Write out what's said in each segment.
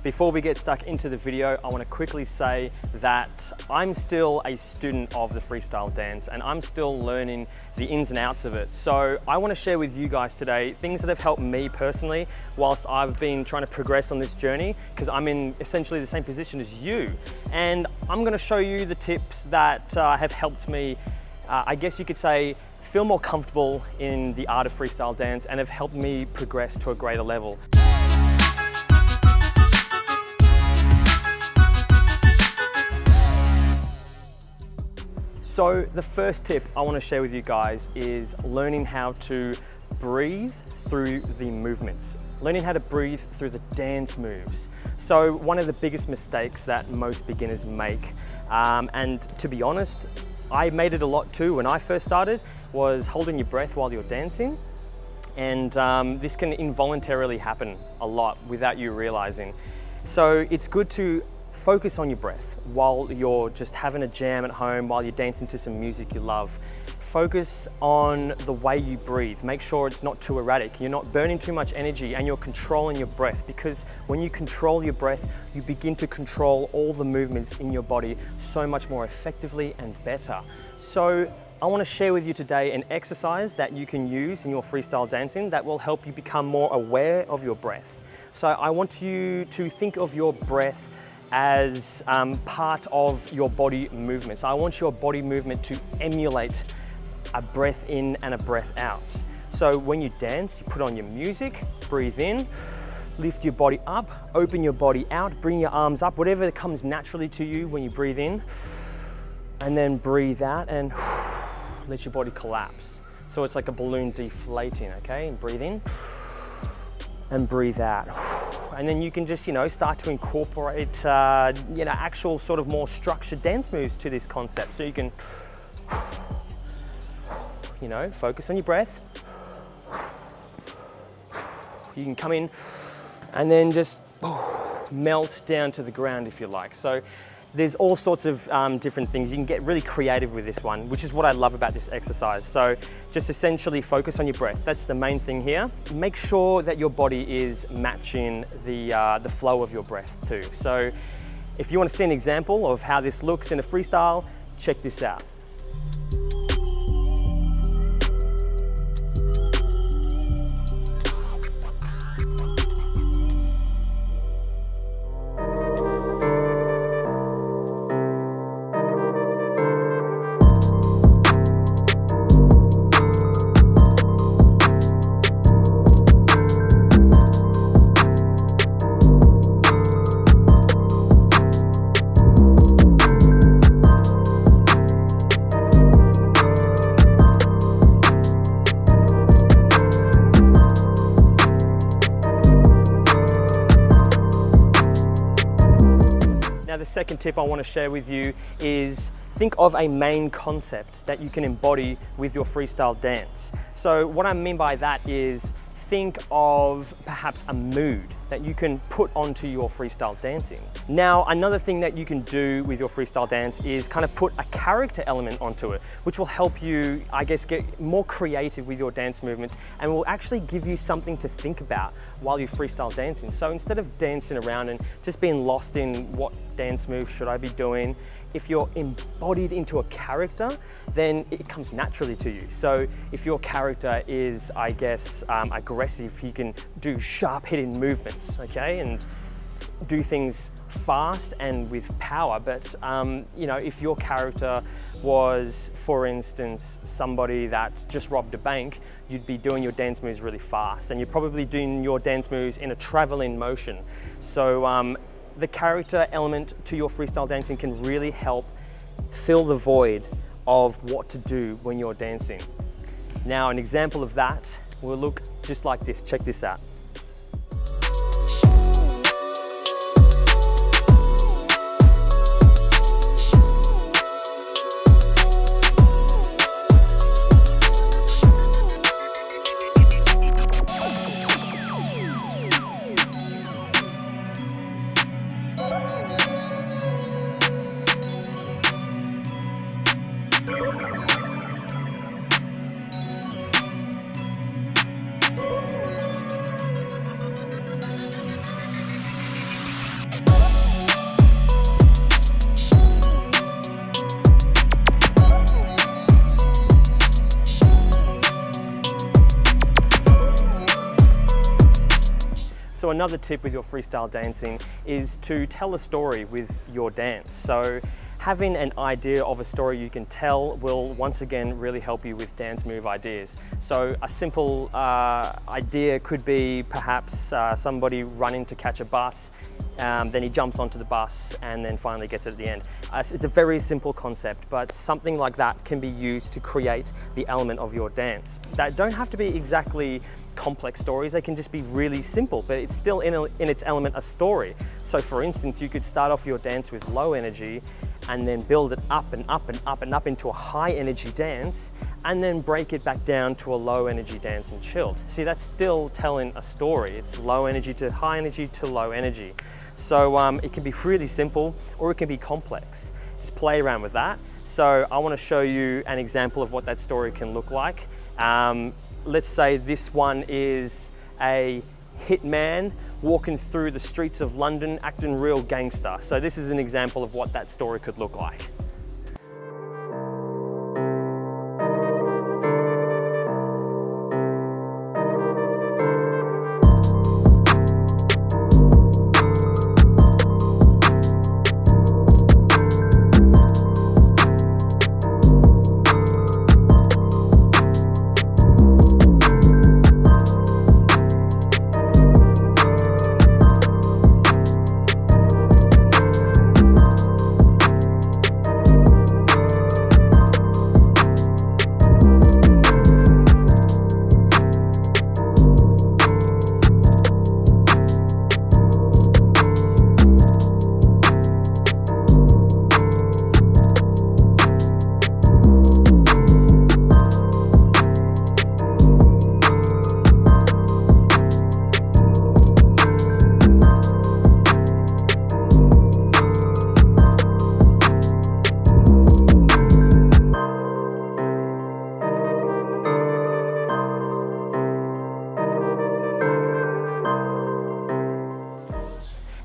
Before we get stuck into the video, I want to quickly say that I'm still a student of the freestyle dance and I'm still learning the ins and outs of it. So I want to share with you guys today things that have helped me personally whilst I've been trying to progress on this journey, because I'm in essentially the same position as you. And I'm going to show you the tips that have helped me, I guess you could say, feel more comfortable in the art of freestyle dance and have helped me progress to a greater level. So the first tip I want to share with you guys is learning how to breathe through the movements, learning how to breathe through the dance moves. So one of the biggest mistakes that most beginners make, and to be honest, I made it a lot too when I first started, was holding your breath while you're dancing. And this can involuntarily happen a lot without you realizing. So it's good to focus on your breath while you're just having a jam at home, while you're dancing to some music you love. Focus on the way you breathe. Make sure it's not too erratic. You're not burning too much energy and you're controlling your breath, because when you control your breath, you begin to control all the movements in your body so much more effectively and better. So I want to share with you today an exercise that you can use in your freestyle dancing that will help you become more aware of your breath. So I want you to think of your breath as part of your body movement. So I want your body movement to emulate a breath in and a breath out. So when you dance, you put on your music, breathe in, lift your body up, open your body out, bring your arms up, whatever comes naturally to you when you breathe in, and then breathe out and let your body collapse. So it's like a balloon deflating, okay? And breathe in and breathe out. And then you can just, start to incorporate, actual sort of more structured dance moves to this concept. So you can, focus on your breath. You can come in and then just melt down to the ground if you like. So there's all sorts of different things. You can get really creative with this one, which is what I love about this exercise. So just essentially focus on your breath. That's the main thing here. Make sure that your body is matching the flow of your breath too. So if you want to see an example of how this looks in a freestyle, check this out. The second tip I want to share with you is think of a main concept that you can embody with your freestyle dance. So what I mean by that is think of perhaps a mood that you can put onto your freestyle dancing. Now, another thing that you can do with your freestyle dance is kind of put a character element onto it, which will help you, I guess, get more creative with your dance movements and will actually give you something to think about while you're freestyle dancing. So instead of dancing around and just being lost in what dance move should I be doing, if you're embodied into a character, then it comes naturally to you. So if your character is, I guess, aggressive, you can do sharp hitting movements, okay? And do things fast and with power. But if your character was, for instance, somebody that just robbed a bank, you'd be doing your dance moves really fast, and you're probably doing your dance moves in a traveling motion. So the character element to your freestyle dancing can really help fill the void of what to do when you're dancing. Now, an example of that will look just like this. Check this out. So another tip with your freestyle dancing is to tell a story with your dance. So having an idea of a story you can tell will once again really help you with dance move ideas. So a simple idea could be perhaps somebody running to catch a bus, then he jumps onto the bus and then finally gets it at the end. It's a very simple concept, but something like that can be used to create the element of your dance. That don't have to be exactly complex stories, they can just be really simple, but it's still in its element a story. So for instance, you could start off your dance with low energy and then build it up and up and up and up into a high energy dance, and then break it back down to a low energy dance and chilled. See, that's still telling a story. It's low energy to high energy to low energy. So it can be really simple or it can be complex. Just play around with that. So I want to show you an example of what that story can look like. Let's say this one is a hitman walking through the streets of London acting real gangster. So this is an example of what that story could look like.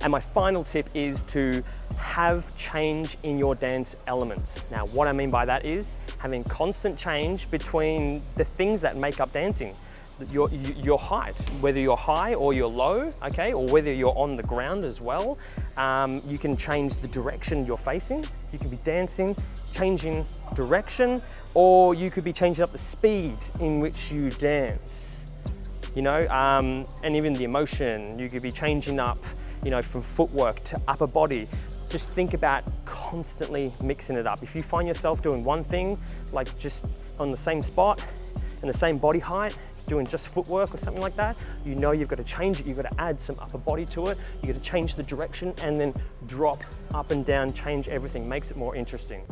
And my final tip is to have change in your dance elements. Now, what I mean by that is having constant change between the things that make up dancing. Your height, whether you're high or you're low, okay, or whether you're on the ground as well. You can change the direction you're facing. You can be dancing, changing direction, or you could be changing up the speed in which you dance. You know, and even the emotion. You could be changing up, you know, from footwork to upper body. Just think about constantly mixing it up. If you find yourself doing one thing, like just on the same spot and the same body height, doing just footwork or something like that, you know you've got to change it, you've got to add some upper body to it, you've got to change the direction and then drop up and down, change everything, makes it more interesting.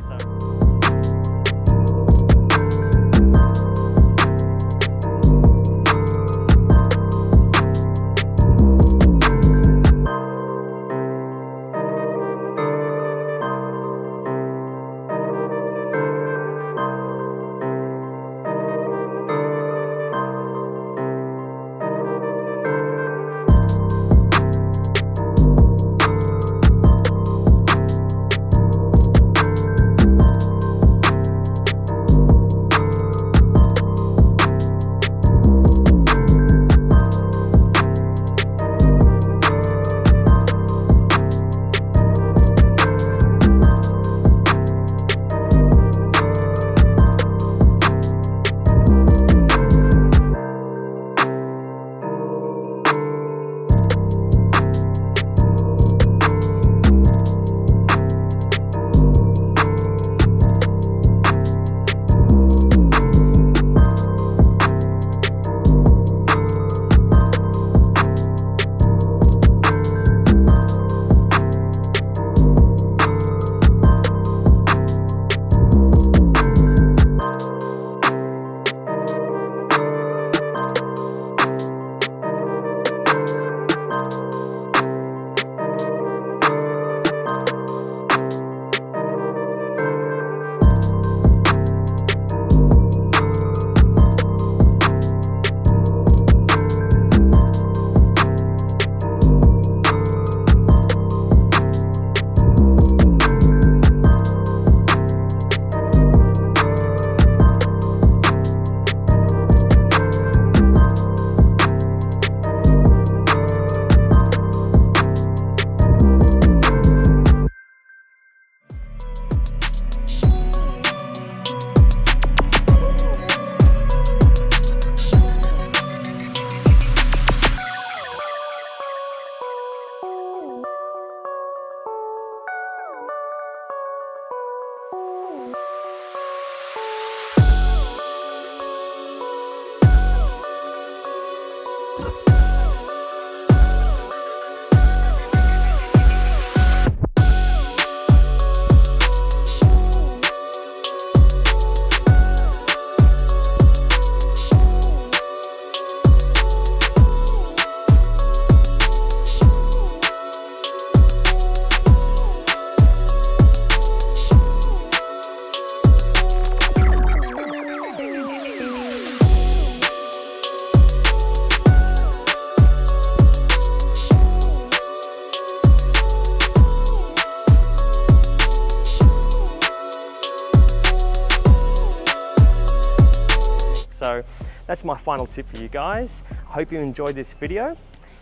that's my final tip for you guys. I hope you enjoyed this video.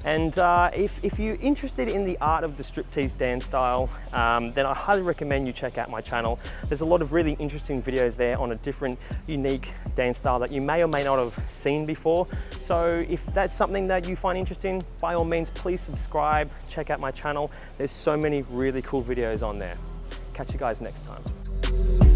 And if you're interested in the art of the striptease dance style, then I highly recommend you check out my channel. There's a lot of really interesting videos there on a different, unique dance style that you may or may not have seen before. So if that's something that you find interesting, by all means, please subscribe, check out my channel. There's so many really cool videos on there. Catch you guys next time.